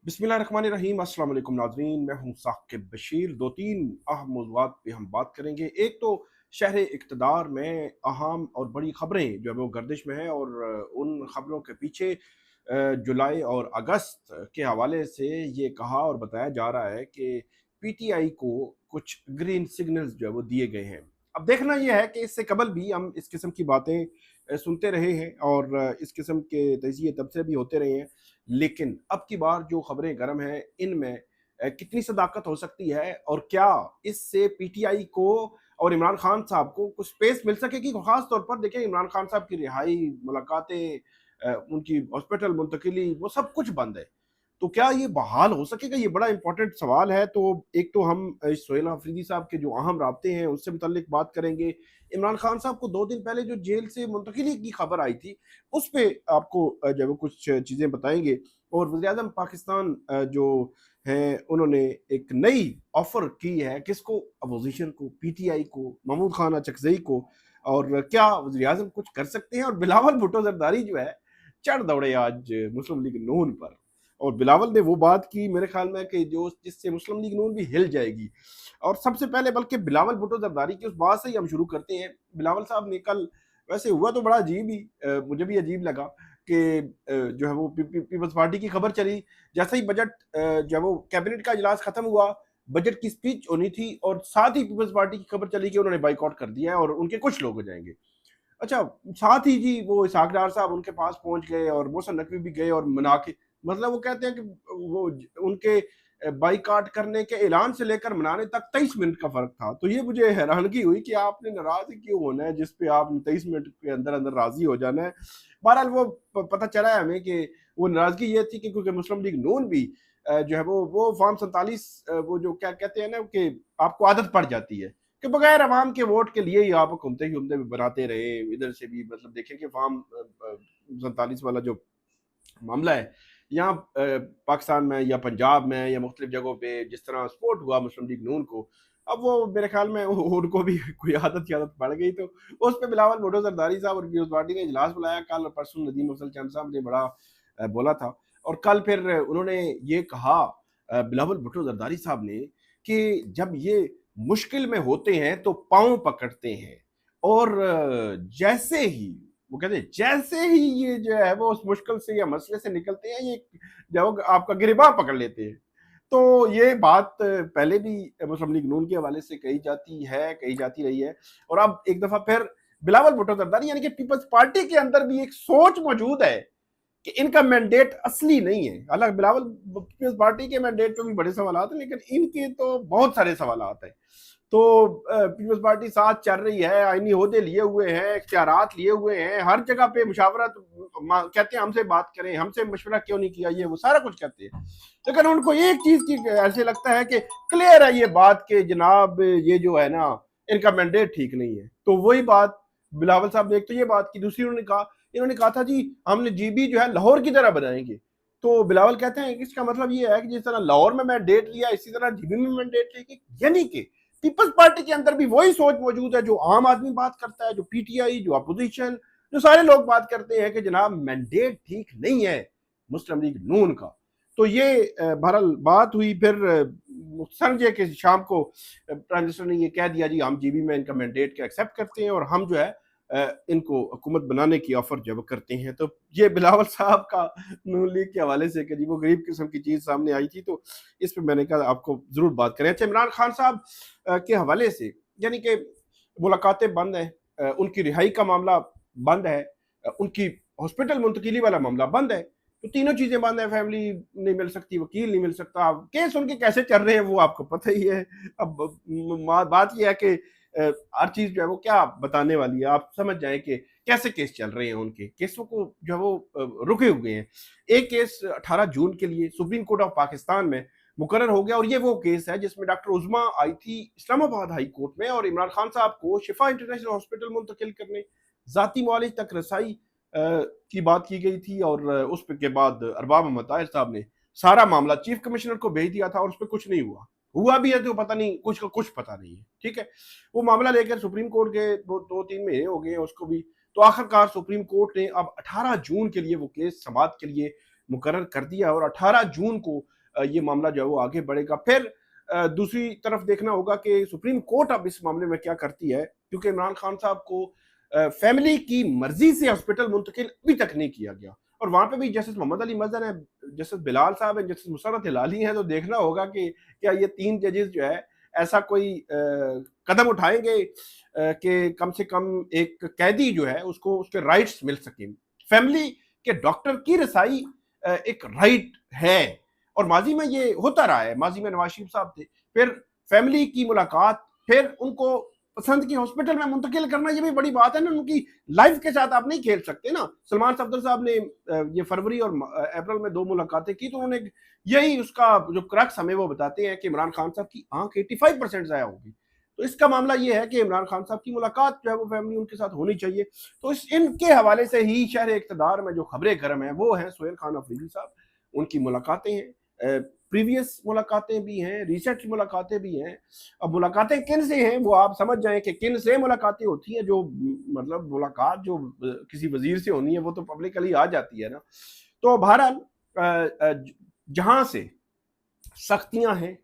बिस्मिल्लाहिर्रहमानिर्रहीम। अस्सलाम वालेकुम नाज़रीन, मैं हूँ साकिब बशीर। दो तीन अहम मौज़ूआत पे हम बात करेंगे। एक तो शहर इक़्तिदार में अहम और बड़ी ख़बरें जो है वो गर्दिश में हैं, और उन ख़बरों के पीछे जुलाई और अगस्त के हवाले से ये कहा और बताया जा रहा है कि पीटीआई को कुछ ग्रीन सिग्नल्स जो है वो दिए गए हैं। अब देखना ये है कि इससे कबल भी हम इस किस्म की बातें सुनते रहे हैं, और इस किस्म के तजिए तब से भी होते रहे हैं। लेकिन अब की बार जो खबरें गर्म हैं, इनमें कितनी सदाकत हो सकती है, और क्या इससे पीटीआई को और इमरान खान साहब को कुछ स्पेस मिल सकेगी? खास तौर पर देखिए, इमरान खान साहब की रिहाई, मुलाकातें, उनकी हॉस्पिटल मुंतकिली, वो सब कुछ बंद है। तो क्या ये बहाल हो सकेगा? ये बड़ा इंपॉर्टेंट सवाल है। तो एक तो हम सोहेल अफरीदी साहब के जो अहम राब्ते हैं उससे मुतल्लिक बात करेंगे। इमरान खान साहब को 2 दिन पहले जो जेल से मुंतकिली की खबर आई थी, उस पे आपको जो है वो कुछ चीज़ें बताएँगे। और वज़ीर-ए-आज़म पाकिस्तान जो हैं, उन्होंने एक नई ऑफ़र की है, किसको? अपोज़िशन को, पीटीआई को, महमूद खान चकज़ई को। और क्या वज़ीर-ए-आज़म कुछ कर सकते हैं? और बिलावल भुट्टो ज़रदारी जो है, चढ़ दौड़े आज मुस्लिम लीग नून पर। और बिलावल ने वो बात की, मेरे ख्याल में, कि जो जिससे मुस्लिम लीग नून भी हिल जाएगी। और सबसे पहले बल्कि बिलावल भुट्टो ज़रदारी की उस बात से ही हम शुरू करते हैं। बिलावल साहब ने कल, वैसे हुआ तो बड़ा अजीब ही, मुझे भी अजीब लगा कि जो है वो पीपल्स पार्टी की खबर चली। जैसे ही बजट जो है वो कैबिनेट का इजलास खत्म हुआ, बजट की स्पीच होनी थी, और साथ ही पीपल्स पार्टी की खबर चली कि उन्होंने बाइकआउट कर दिया है और उनके कुछ लोग हो जाएंगे। अच्छा, साथ ही जी वो इसहाक डार साहब उनके पास पहुंच गए, और मोहसिन नकवी भी गए और मना के, मतलब वो कहते हैं कि वो उनके बाइकाट करने के ऐलान से लेकर मनाने तक 23 मिनट का फर्क था। तो ये मुझे हैरानगी हुई कि आपने नाराज ही क्यों होना है, जिस पे आपने 23 मिनट के अंदर अंदर राजी हो जाना है। बहरहाल वो पता चला है हमें कि वो नाराजगी ये थी कि क्योंकि मुस्लिम लीग नून भी जो है वो फॉर्म 47, वो जो क्या कहते हैं ना, कि आपको आदत पड़ जाती है कि बगैर अवाम के वोट के लिए ही आप घूमते घूमते भी बनाते रहे। इधर से भी मतलब देखें कि फॉर्म 47 वाला जो मामला है, यहाँ पाकिस्तान में या पंजाब में या मुख्तलिफ जगहों पे जिस तरह सपोर्ट हुआ मुस्लिम लीग नून को, अब वो मेरे ख्याल में उनको भी कोई आदत की आदत पड़ गई। तो उस पे बिलावल भुट्टो जरदारी साहब और पीपल्स पार्टी ने इजलास बुलाया कल और परसों। नदीम अफजल चंद साहब ने बड़ा बोला था। और कल फिर उन्होंने ये कहा, बिलावल भुट्टो जरदारी साहब ने, कि जब ये मुश्किल में होते हैं तो पाँव पकड़ते हैं, और जैसे ही वो कहते हैं, जैसे ही ये जो है वो उस मुश्किल से या मसले से निकलते हैं, ये जो आपका गिरबान पकड़ लेते हैं। तो ये बात पहले भी मुस्लिम लीग नून के हवाले से कही जाती है, कही जाती रही है। और अब एक दफा फिर बिलावल भुट्टो जरदारी, यानी कि पीपल्स पार्टी के अंदर भी एक सोच मौजूद है कि इनका मैंडेट असली नहीं है। हालांकि बिलावल पीपल्स पार्टी के मैंडेट पे भी बड़े सवाल हैं, लेकिन इनके तो बहुत सारे सवाल हैं। तो पीपल्स पार्टी साथ चल रही है, आईनी ओहदे लिए हुए हैं, इख्तियारात लिए हुए हैं, हर जगह पे मुशावरत, कहते हैं हमसे बात करें, हमसे मशवरा क्यों नहीं किया, ये वो सारा कुछ कहते हैं। लेकिन उनको एक चीज की ऐसे लगता है कि क्लियर है ये बात कि जनाब ये जो है ना, इनका मैंडेट ठीक नहीं है। तो वही बात बिलावल साहब ने एक तो ये बात की, दूसरी इन्होंने कहा था जी हमने जीबी जो है लाहौर की तरह बनाएंगे। तो बिलावल कहते हैं कि इसका मतलब ये है कि जिस तरह लाहौर में मैंडेट लिया, इसी तरह जीबी में मैंडेट लेंगे, यानी कि पीपल्स पार्टी के अंदर भी वही सोच मौजूद है जो आम आदमी बात करता है, जो पीटीआई, जो अपोजिशन, जो सारे लोग बात करते हैं कि जनाब मैंडेट ठीक नहीं है मुस्लिम लीग नून का। तो ये बहरहाल बात हुई। फिर संजय के शाम को प्राइम मिनिस्टर ने ये कह दिया जी हम जीबी में इनका मैंडेट का एक्सेप्ट करते हैं, और हम जो है इनको हुकूमत बनाने की ऑफर जब करते हैं। तो ये बिलावल साहब का नून लीग के हवाले से कि जी वो गरीब किस्म की चीज़ सामने आई थी, तो इस पर मैंने कहा आपको ज़रूर बात करें। अच्छा, इमरान खान साहब के हवाले से, यानी कि मुलाकातें बंद हैं, उनकी रिहाई का मामला बंद है, उनकी हॉस्पिटल मुंतकिली वाला मामला बंद है। तो तीनों चीज़ें बंद हैं, फैमिली नहीं मिल सकती, वकील नहीं मिल सकता, केस उनके कैसे चल रहे हैं वो आपको पता ही है। अब बात यह है कि हर चीज़ जो है वो क्या बताने वाली है, आप समझ जाएं कि कैसे केस चल रहे हैं। उनके केसों को जो है वो रुके हुए हैं। एक केस 18 जून के लिए सुप्रीम कोर्ट ऑफ पाकिस्तान में मुकर्रर हो गया, और ये वो केस है जिसमें डॉक्टर उज़मा आई थी इस्लामाबाद हाई कोर्ट में, और इमरान खान साहब को शिफा इंटरनेशनल हॉस्पिटल मुंतकिल करने, जाती मुआलिज तक रसाई की बात की गई थी। और उस के बाद अरबाब अहमद ताहिर साहब ने सारा मामला चीफ कमिश्नर को भेज दिया था, और उस पर कुछ नहीं हुआ। हुआ भी है तो पता नहीं, कुछ का कुछ पता नहीं है। ठीक है, वो मामला लेकर सुप्रीम कोर्ट गए, 2-3 महीने हो गए उसको भी। तो आखिरकार सुप्रीम कोर्ट ने अब 18 जून के लिए वो केस समाअत के लिए मुकर्रर कर दिया और 18 जून को ये मामला जो है वो आगे बढ़ेगा। फिर दूसरी तरफ देखना होगा कि सुप्रीम कोर्ट अब इस मामले में क्या करती है, क्योंकि इमरान खान साहब को फैमिली की मर्जी से हॉस्पिटल मुंतकिल अभी तक नहीं किया गया, और वहां पे भी जस्टिस मोहम्मद अली मजहर है, जस्टिस बिलाल साहब है, जस्टिस मुसर्रत हिलाली हैं, तो देखना होगा कि क्या ये 3 जजेस जो है ऐसा कोई कदम उठाएंगे कि कम से कम एक कैदी जो है उसको उसके राइट्स मिल सके। फैमिली के डॉक्टर की रसाई एक राइट है, और माजी में ये होता रहा है। माजी में नवाज शरीफ साहब थे, फिर फैमिली की मुलाकात, फिर उनको पसंद की हॉस्पिटल में मुंतकिल करना, ये भी बड़ी बात है ना। उनकी लाइफ के साथ आप नहीं खेल सकते ना। सलमान सफदर साहब ने ये फरवरी और अप्रैल में 2 मुलाकातें की, तो उन्होंने यही उसका जो क्रक्स हमें वो बताते हैं कि इमरान खान साहब की आंख 85% ज़ाया होगी। तो इसका मामला ये है कि इमरान खान साहब की मुलाकात जो है वो फैमिली उनके साथ होनी चाहिए। तो इनके हवाले से ही शहर इक़्तिदार में जो खबरें गर्म हैं वो हैं सोहेल खान अफरीदी साहब, उनकी मुलाकातें हैं, प्रीवियस मुलाकातें भी हैं, रिसेंट मुलाकातें भी हैं। अब मुलाकातें किन से हैं वो आप समझ जाएं कि किन से मुलाकातें होती हैं। जो मतलब मुलाकात जो किसी वजीर से होनी है वो तो पब्लिकली आ जाती है ना। तो बहरहाल जहां से सख्तियां हैं,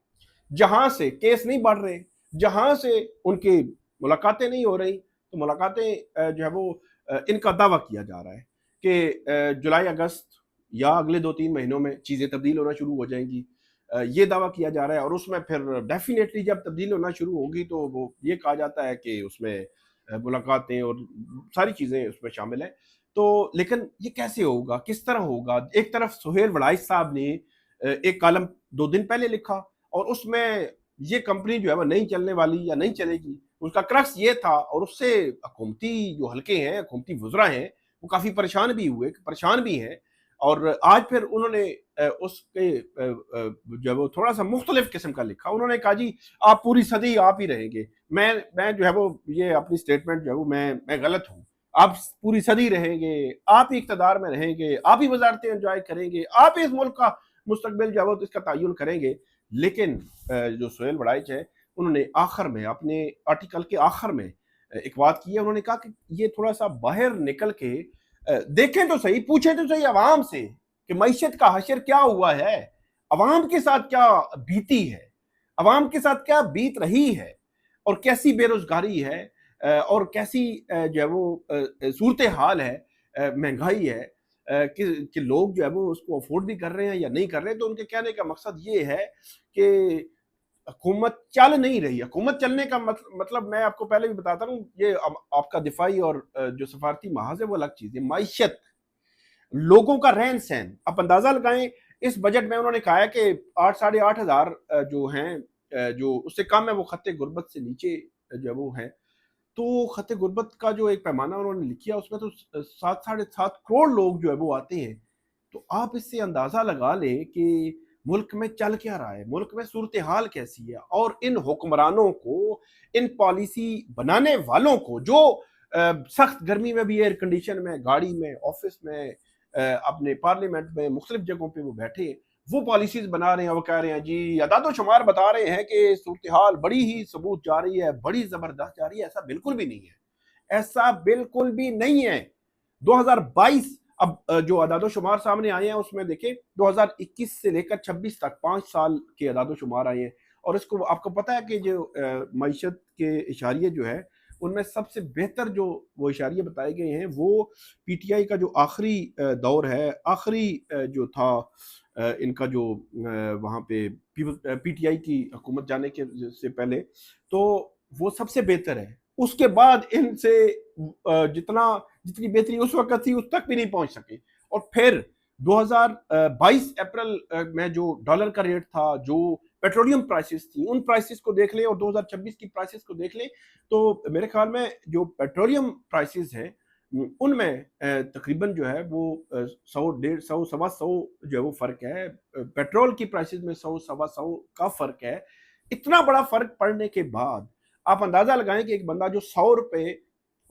जहां से केस नहीं बढ़ रहे, जहां से उनकी मुलाकातें नहीं हो रही, तो मुलाकातें जो है वो इनका दावा किया जा रहा है कि जुलाई अगस्त या अगले 2-3 महीनों में चीज़ें तब्दील होना शुरू हो जाएंगी। ये दावा किया जा रहा है, और उसमें फिर डेफिनेटली जब तब्दील होना शुरू होगी तो वो ये कहा जाता है कि उसमें मुलाकातें और सारी चीज़ें उसमें शामिल हैं। तो लेकिन ये कैसे होगा, किस तरह होगा? एक तरफ सुहेल वड़ाइच साहब ने एक कॉलम 2 दिन पहले लिखा, और उसमें ये कंपनी जो है वो नहीं चलने वाली या नहीं चलेगी, उसका क्रक्स ये था। और उससे हुकूमती जो हल्के हैं, हुकूमती वज़रा हैं, वो काफ़ी परेशान भी हुए, परेशान भी हैं। और आज फिर उन्होंने उसके जो है वो थोड़ा-सा मुख्तलिफ किस्म का लिखा। उन्होंने कहा जी आप पूरी सदी आप ही रहेंगे। मैं जो है वो ये अपनी स्टेटमेंट जो है वो मैं गलत हूँ। आप पूरी सदी रहेंगे, आप ही इक़्तिदार में रहेंगे, आप ही वज़ारतें एन्जॉय करेंगे, आप ही इस मुल्क का मुस्तकबिल जो है वो इसका तय्युन करेंगे। लेकिन जो सोहेल वड़ाइच है, उन्होंने आखिर में अपने आर्टिकल के आखिर में एक बात की है। उन्होंने कहा कि ये थोड़ा-सा बाहर निकल के देखें तो सही, पूछें तो सही अवाम से कि मईशत का हशर क्या हुआ है, अवाम के साथ क्या बीती है, अवाम के साथ क्या बीत रही है, और कैसी बेरोजगारी है, और कैसी जो है वो सूरत हाल है, महंगाई है, कि लोग जो है वो उसको अफोर्ड भी कर रहे हैं या नहीं कर रहे हैं। तो उनके कहने का मकसद ये है कि हुकूमत चल नहीं रही है। हुकूमत चलने का मतलब मैं आपको पहले भी बताता हूँ, ये आपका दिफाई और जो सफारती महाज है वो अलग चीज़ है। माइशत, लोगों का रहन सहन, आप अंदाजा लगाएं। इस बजट में उन्होंने कहा है कि 8 साढ़े 8 हज़ार जो हैं, जो उससे कम है वो खत्ते गुर्बत से नीचे जो है वो हैं। तो खत्ते गुर्बत का जो एक पैमाना उन्होंने लिखा उसमें तो 7 साढ़े 7 करोड़ लोग जो है वो आते हैं। तो आप इससे अंदाजा लगा लें कि मुल्क में चल क्या रहा है, मुल्क में सूरत हाल कैसी है। और इन हुक्मरानों को, इन पॉलिसी बनाने वालों को, जो सख्त गर्मी में भी एयर कंडीशन में, गाड़ी में, ऑफिस में, अपने पार्लियामेंट में, मुख्तलिफ जगहों पे वो बैठे हैं, वो पॉलिसीज बना रहे हैं। वो कह रहे हैं जी अदाद शुमार बता रहे हैं कि सूरत हाल बड़ी ही सबूत जा रही है, बड़ी जबरदस्त जा रही है। ऐसा बिल्कुल भी नहीं है, ऐसा बिल्कुल भी नहीं है। 2022 अब जो अदाद शुमार सामने आए हैं उसमें देखें 2021 से लेकर 26 तक 5 साल के अदाद शुमार आए हैं। और इसको आपको पता है कि जो मईशत के इशारिये जो है उनमें सबसे बेहतर जो वो इशारिये बताए गए हैं वो पीटीआई का जो आखिरी दौर है, आखिरी जो था इनका जो वहाँ पे पीटीआई की हुकूमत जाने के से पहले, तो वो सबसे बेहतर है। उसके बाद इनसे जितनी बेहतरी उस वक्त थी उस तक भी नहीं पहुंच सके। और फिर 2022 अप्रैल में जो डॉलर का रेट था, जो पेट्रोलियम प्राइसेस थी, उन प्राइसेस को देख लें और 2026 की प्राइसेस को देख लें, तो मेरे ख्याल में जो पेट्रोलियम प्राइसेस हैं उनमें तकरीबन जो है वो 100, 150, 125 जो है वो फर्क है। पेट्रोल की प्राइसेस में 100, 125 का फर्क है। इतना बड़ा फर्क पड़ने के बाद आप अंदाजा लगाएं कि एक बंदा जो 100 रुपए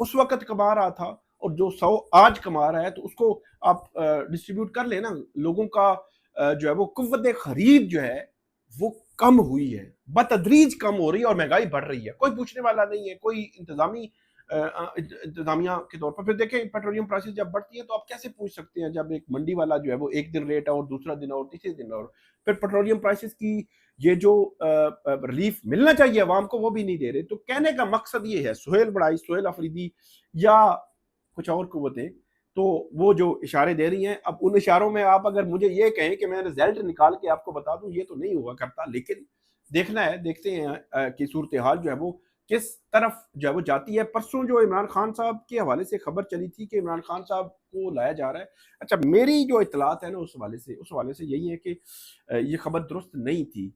उस वक्त कमा रहा था और जो 100 आज कमा रहा है, तो उसको आप डिस्ट्रीब्यूट कर लेना। लोगों का जो है वो कुव्वत खरीद जो है वो कम हुई है, बतदरीज कम हो रही है, और महंगाई बढ़ रही है। कोई पूछने वाला नहीं है, कोई इंतजामी انتظامیہ کے طور پر. پھر دیکھیں پیٹرولیم پرائسز جب بڑھتی ہیں تو آپ کیسے پوچھ سکتے ہیں جب ایک منڈی والا جو ہے وہ ایک دن ریٹ ہے اور دوسرا دن اور تیسرے دن اور پھر پیٹرولیم پرائسز کی یہ جو ریلیف ملنا چاہیے عوام کو وہ بھی نہیں دے رہے. تو کہنے کا مقصد یہ ہے سہیل بڑائی, سہیل افریدی یا کچھ اور قوتیں تو وہ جو اشارے دے رہی ہیں, اب ان اشاروں میں آپ اگر مجھے یہ کہیں کہ میں رزلٹ نکال کے آپ کو بتا دوں یہ تو نہیں ہوا کرتا, لیکن دیکھنا ہے, دیکھتے ہیں کہ صورتحال جو ہے وہ کس طرف جو ہے وہ جاتی ہے. پرسوں جو عمران خان صاحب کے حوالے سے خبر چلی تھی کہ عمران خان صاحب کو لایا جا رہا ہے, اچھا میری جو اطلاعات ہے نا اس حوالے سے یہی ہے کہ یہ خبر درست نہیں تھی.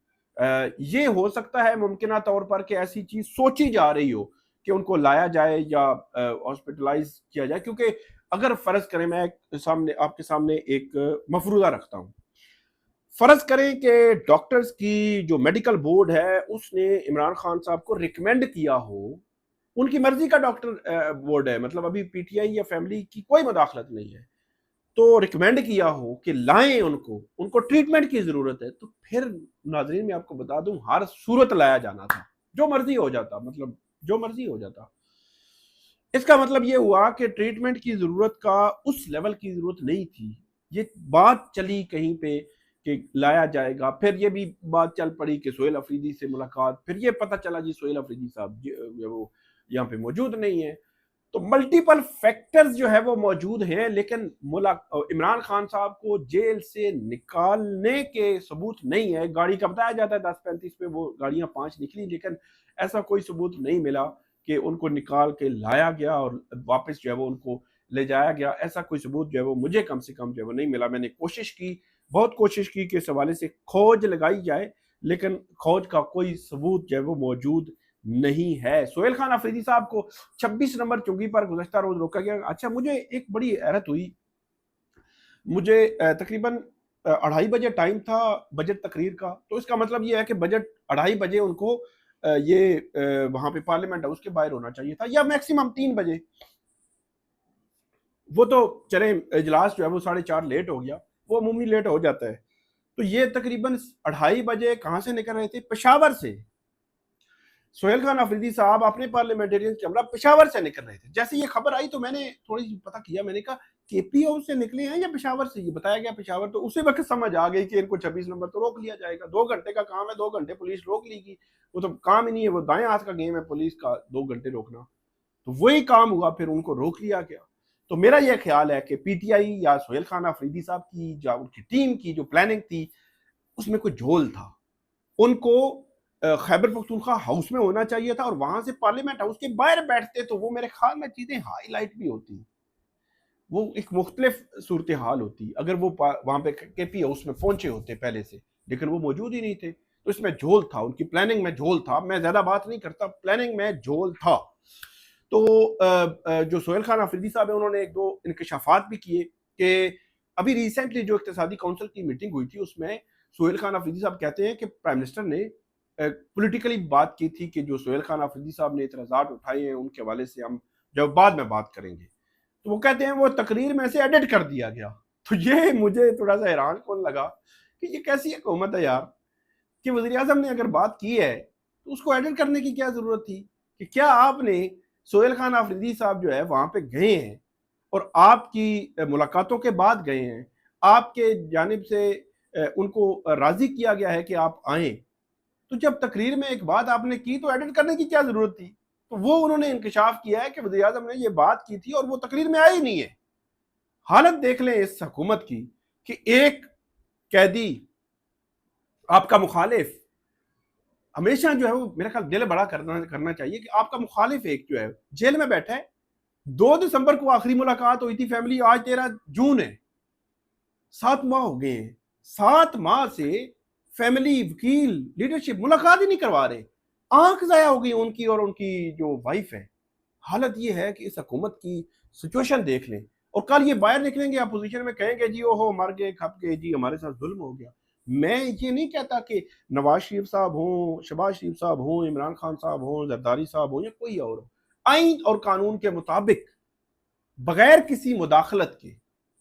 یہ ہو سکتا ہے ممکنہ طور پر کہ ایسی چیز سوچی جا رہی ہو کہ ان کو لایا جائے یا ہاسپٹلائز کیا جائے, کیونکہ اگر فرض کریں میں آپ کے سامنے ایک مفروضہ رکھتا ہوں, فرض کریں کہ ڈاکٹرز کی جو میڈیکل بورڈ ہے اس نے عمران خان صاحب کو ریکمینڈ کیا ہو, ان کی مرضی کا ڈاکٹر بورڈ ہے, مطلب ابھی پی ٹی آئی یا فیملی کی کوئی مداخلت نہیں ہے, تو ریکمینڈ کیا ہو کہ لائیں ان کو ٹریٹمنٹ کی ضرورت ہے, تو پھر ناظرین میں آپ کو بتا دوں ہر صورت لایا جانا تھا, جو مرضی ہو جاتا, مطلب جو مرضی ہو جاتا. اس کا مطلب یہ ہوا کہ ٹریٹمنٹ کی ضرورت کا اس لیول کی ضرورت نہیں تھی. یہ بات چلی کہیں پہ کہ لایا جائے گا, پھر یہ بھی بات چل پڑی کہ سہیل افریدی سے ملاقات, پھر یہ پتہ چلا جی سہیل افریدی صاحب وہ یہاں پہ موجود نہیں ہے. تو ملٹیپل فیکٹرز جو ہے وہ موجود ہیں, لیکن عمران خان صاحب کو جیل سے نکالنے کے ثبوت نہیں ہے. گاڑی کا بتایا جاتا ہے 10:35 پہ وہ گاڑیاں 5 نکلی, لیکن ایسا کوئی ثبوت نہیں ملا کہ ان کو نکال کے لایا گیا اور واپس جو ہے وہ ان کو لے جایا گیا. ایسا کوئی ثبوت جو ہے وہ مجھے کم سے کم جو ہے وہ نہیں ملا. میں نے کوشش کی, بہت کوشش کی کہ اس حوالے سے کھوج لگائی جائے, لیکن کھوج کا کوئی ثبوت جو ہے وہ موجود نہیں ہے. سہیل خان افریدی صاحب کو 26 نمبر چنگی پر گزشتہ روز روکا گیا. اچھا مجھے ایک بڑی حیرت ہوئی, مجھے تقریباً 2:30 بجے ٹائم تھا بجٹ تقریر کا, تو اس کا مطلب یہ ہے کہ بجٹ 2:30 بجے ان کو یہ وہاں پہ پارلیمنٹ ہاؤس کے باہر ہونا چاہیے تھا, یا میکسیمم 3 بجے. وہ تو چلیں اجلاس جو ہے وہ 4:30 لیٹ ہو گیا, وہ عمومی لیٹ ہو جاتا ہے. تو یہ تقریباً 2:30 بجے کہاں سے نکل رہے تھے؟ پشاور سے. سہیل خان افریدی صاحب اپنے پارلیمنٹرین کے ہمراہ پشاور سے نکل رہے تھے. جیسے یہ خبر آئی تو میں نے تھوڑی سی پتہ کیا, میں نے کہا کے پی او سے نکلے ہیں یا پشاور سے؟ یہ بتایا گیا پشاور. تو اسی وقت سمجھ آ گئی کہ ان کو 26 نمبر تو روک لیا جائے گا. 2 گھنٹے کا کام ہے, 2 گھنٹے پولیس روک لی گی, وہ تو کام ہی نہیں ہے, وہ دائیں ہاتھ کا گیم ہے پولیس کا 2 گھنٹے روکنا. تو وہی کام ہوا, پھر ان کو روک لیا گیا. تو میرا یہ خیال ہے کہ پی ٹی آئی یا سہیل خان افریدی صاحب کی یا ان کی ٹیم کی جو پلاننگ تھی اس میں کوئی جھول تھا. ان کو خیبر پختونخوا ہاؤس میں ہونا چاہیے تھا, اور وہاں سے پارلیمنٹ ہاؤس کے باہر بیٹھتے تو وہ میرے خیال میں چیزیں ہائی لائٹ بھی ہوتی, وہ ایک مختلف صورتحال ہوتی اگر وہ وہاں پہ کے پی ہاؤس میں پہنچے ہوتے پہلے سے, لیکن وہ موجود ہی نہیں تھے. تو اس میں جھول تھا, ان کی پلاننگ میں جھول تھا. میں زیادہ بات نہیں کرتا, پلاننگ میں جھول تھا. تو جو سہیل خان افریدی صاحب ہیں انہوں نے 1-2 انکشافات بھی کیے کہ ابھی ریسنٹلی جو اقتصادی کونسل کی میٹنگ ہوئی تھی اس میں سہیل خان افریدی صاحب کہتے ہیں کہ پرائم منسٹر نے پولیٹیکلی بات کی تھی کہ جو سہیل خان افریدی صاحب نے اعتراضات اٹھائے ہیں ان کے حوالے سے ہم جب بعد میں بات کریں گے. تو وہ کہتے ہیں وہ تقریر میں سے ایڈٹ کر دیا گیا. تو یہ مجھے تھوڑا سا حیران کون لگا کہ یہ کیسی حکومت ہے یار, کہ وزیر اعظم نے اگر بات کی ہے تو اس کو ایڈٹ کرنے کی کیا ضرورت تھی؟ کہ کیا آپ نے سہیل خان افریدی صاحب جو ہے وہاں پہ گئے ہیں اور آپ کی ملاقاتوں کے بعد گئے ہیں, آپ کے جانب سے ان کو راضی کیا گیا ہے کہ آپ آئیں, تو جب تقریر میں ایک بات آپ نے کی تو ایڈٹ کرنے کی کیا ضرورت تھی؟ تو وہ انہوں نے انکشاف کیا ہے کہ وزیر اعظم نے یہ بات کی تھی اور وہ تقریر میں آئی نہیں ہے. حالت دیکھ لیں اس حکومت کی کہ ایک قیدی آپ کا مخالف ہمیشہ جو ہے وہ میرا خیال دل بڑا کرنا چاہیے کہ آپ کا مخالف ایک جو ہے جیل میں بیٹھا ہے. 2 دسمبر کو آخری ملاقات ہوئی تھی فیملی, آج 13 جون ہے, 7 ماہ ہو گئے ہیں. 7 ماہ سے فیملی, وکیل, لیڈرشپ ملاقات ہی نہیں کروا رہے. آنکھ ضائع ہو گئی ان کی اور ان کی جو وائف ہے. حالت یہ ہے کہ اس حکومت کی سچویشن دیکھ لیں, اور کل یہ باہر نکلیں گے اپوزیشن میں کہیں گے جی اوہو مر گئے کھپ گئے جی ہمارے ساتھ ظلم ہو گیا. میں یہ نہیں کہتا کہ نواز شریف صاحب ہوں, شہباز شریف صاحب ہوں, عمران خان صاحب ہوں, زرداری صاحب ہوں یا کوئی اور ہو, آئین اور قانون کے مطابق بغیر کسی مداخلت کے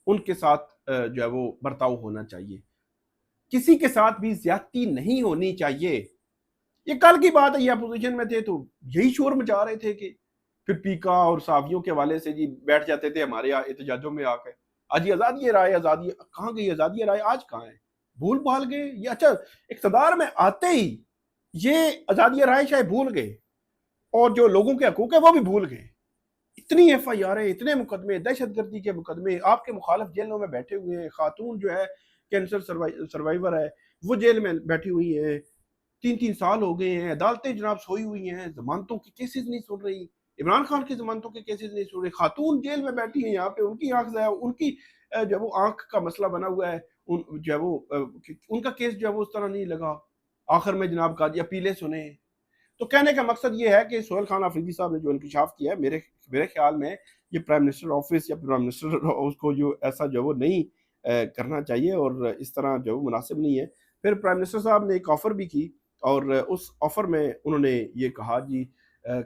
ان کے ساتھ جو ہے وہ برتاؤ ہونا چاہیے. کسی کے ساتھ بھی زیادتی نہیں ہونی چاہیے. یہ کل کی بات ہے, یہ اپوزیشن میں تھے تو یہی شور مچا رہے تھے کہ پھر پیکا اور صحافیوں کے حوالے سے جی بیٹھ جاتے تھے ہمارے احتجاجوں میں آ کے، آج یہ آزادی رائے، آزادی کہاں گئی آزادی رائے، آج کہاں ہے؟ بھول بھال گئے یہ؟ اچھا اقتدار میں آتے ہی یہ آزادی رائے شاید بھول گئے، اور جو لوگوں کے حقوق ہیں وہ بھی بھول گئے۔ اتنی ایف آئی آریں، اتنے مقدمے، دہشت گردی کے مقدمے، آپ کے مخالف جیلوں میں بیٹھے ہوئے ہیں، خاتون جو ہے کینسر سروائیور ہے وہ جیل میں بیٹھی ہوئی ہے، 3 سال ہو گئے ہیں، عدالتیں جناب سوئی ہوئی ہیں، ضمانتوں کی کیسز نہیں سن رہی، عمران خان کی ضمانتوں کے کیسز نہیں سن رہی، خاتون جیل میں بیٹھی ہیں یہاں پہ، ان کی آنکھ ضائع، ان کی جو ہے وہ آنکھ کا مسئلہ بنا ہوا ہے، جو ہے وہ ان کا کیس جو ہے وہ اس طرح نہیں لگا، آخر میں جناب قاضی اپیلیں سنیں۔ تو کہنے کا مقصد یہ ہے کہ سہیل خان آفریدی صاحب نے جو انکشاف کیا ہے، میرے خیال میں یہ پرائم منسٹر آفس یا پرائم منسٹر اس کو جو ایسا جو وہ نہیں کرنا چاہیے، اور اس طرح جو مناسب نہیں ہے۔ پھر پرائم منسٹر صاحب نے ایک آفر بھی کی، اور اس آفر میں انہوں نے یہ کہا جی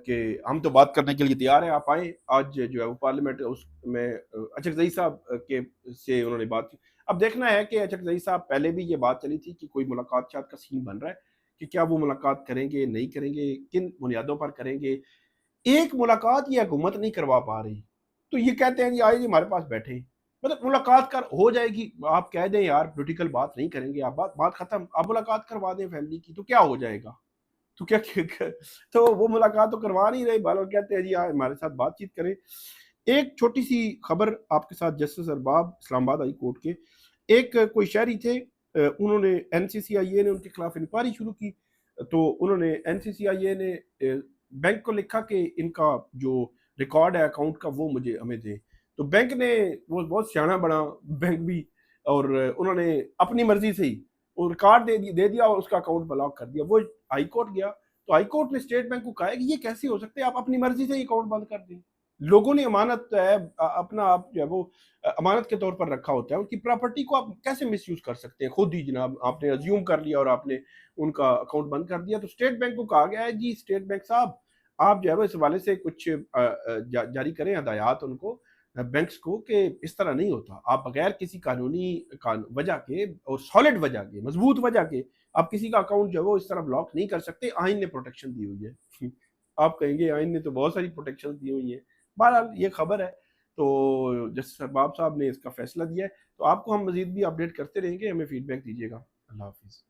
کہ ہم تو بات کرنے کے لیے تیار ہیں، آپ آئیں۔ آج جو ہے وہ پارلیمنٹ اس میں اچکزئی صاحب کے سے انہوں نے بات کی۔ اب دیکھنا ہے کہ اچکزئی صاحب، پہلے بھی یہ بات چلی تھی کہ کوئی ملاقات شاید کا سین بن رہا ہے کہ کیا وہ ملاقات کریں گے، نہیں کریں گے، کن بنیادوں پر کریں گے۔ ایک ملاقات یہ حکومت نہیں کروا پا رہی، تو یہ کہتے ہیں جی آئے جی ہمارے پاس بیٹھے، مطلب ملاقات کر ہو جائے گی، آپ کہہ دیں یار پولیٹیکل بات نہیں کریں گے، آپ بات ختم، آپ ملاقات کروا دیں فیملی کی، تو کیا ہو جائے گا؟ تو کیا تو وہ ملاقات تو کروا نہیں رہے، بہرحال کہتے ہیں جی ہمارے ساتھ بات چیت کریں۔ ایک چھوٹی سی خبر آپ کے ساتھ، جسٹس ارباب اسلام آباد ہائی کورٹ کے، ایک کوئی شہری تھے، انہوں نے این سی سی آئی اے نے ان کے خلاف انکوائری شروع کی، تو انہوں نے این سی سی آئی اے نے بینک کو لکھا کہ ان کا جو ریکارڈ ہے اکاؤنٹ کا وہ ہمیں دیں، تو بینک نے، وہ بہت سیاںا بڑا بینک بھی، اور انہوں نے اپنی مرضی سے ہی وہ ریکارڈ دے دیا اور اس کا اکاؤنٹ بلاک کر دیا۔ وہ ہائی کورٹ گیا، تو ہائی کورٹ نے اسٹیٹ بینک کو کہا ہے کہ یہ کیسے ہو سکتے ہیں، آپ اپنی مرضی سے ہی اکاؤنٹ بند کر دیں، لوگوں نے امانت ہے اپنا، آپ جو ہے وہ امانت کے طور پر رکھا ہوتا ہے، ان کی پراپرٹی کو آپ کیسے مس یوز کر سکتے ہیں؟ خود ہی جناب آپ نے ازیوم کر لیا اور آپ نے ان کا اکاؤنٹ بند کر دیا۔ تو اسٹیٹ بینک کو کہا گیا ہے جی اسٹیٹ بینک صاحب، آپ جو ہے وہ اس حوالے سے کچھ جاری کریں ہدایات ان کو، بینکس کو، کہ اس طرح نہیں ہوتا، آپ بغیر کسی قانونی وجہ کے اور سالڈ وجہ کے، مضبوط وجہ کے، آپ کسی کا اکاؤنٹ جو ہے وہ اس طرح بلاک نہیں کر سکتے، آئین نے پروٹیکشن دی ہوئی ہے۔ آپ کہیں گے آئین نے تو بہت ساری پروٹیکشن دی ہوئی ہیں، بہرحال یہ خبر ہے۔ تو جسٹس ارباب صاحب نے اس کا فیصلہ دیا ہے، تو آپ کو ہم مزید بھی اپڈیٹ کرتے رہیں گے، ہمیں فیڈ بیک دیجیے گا۔ اللہ حافظ۔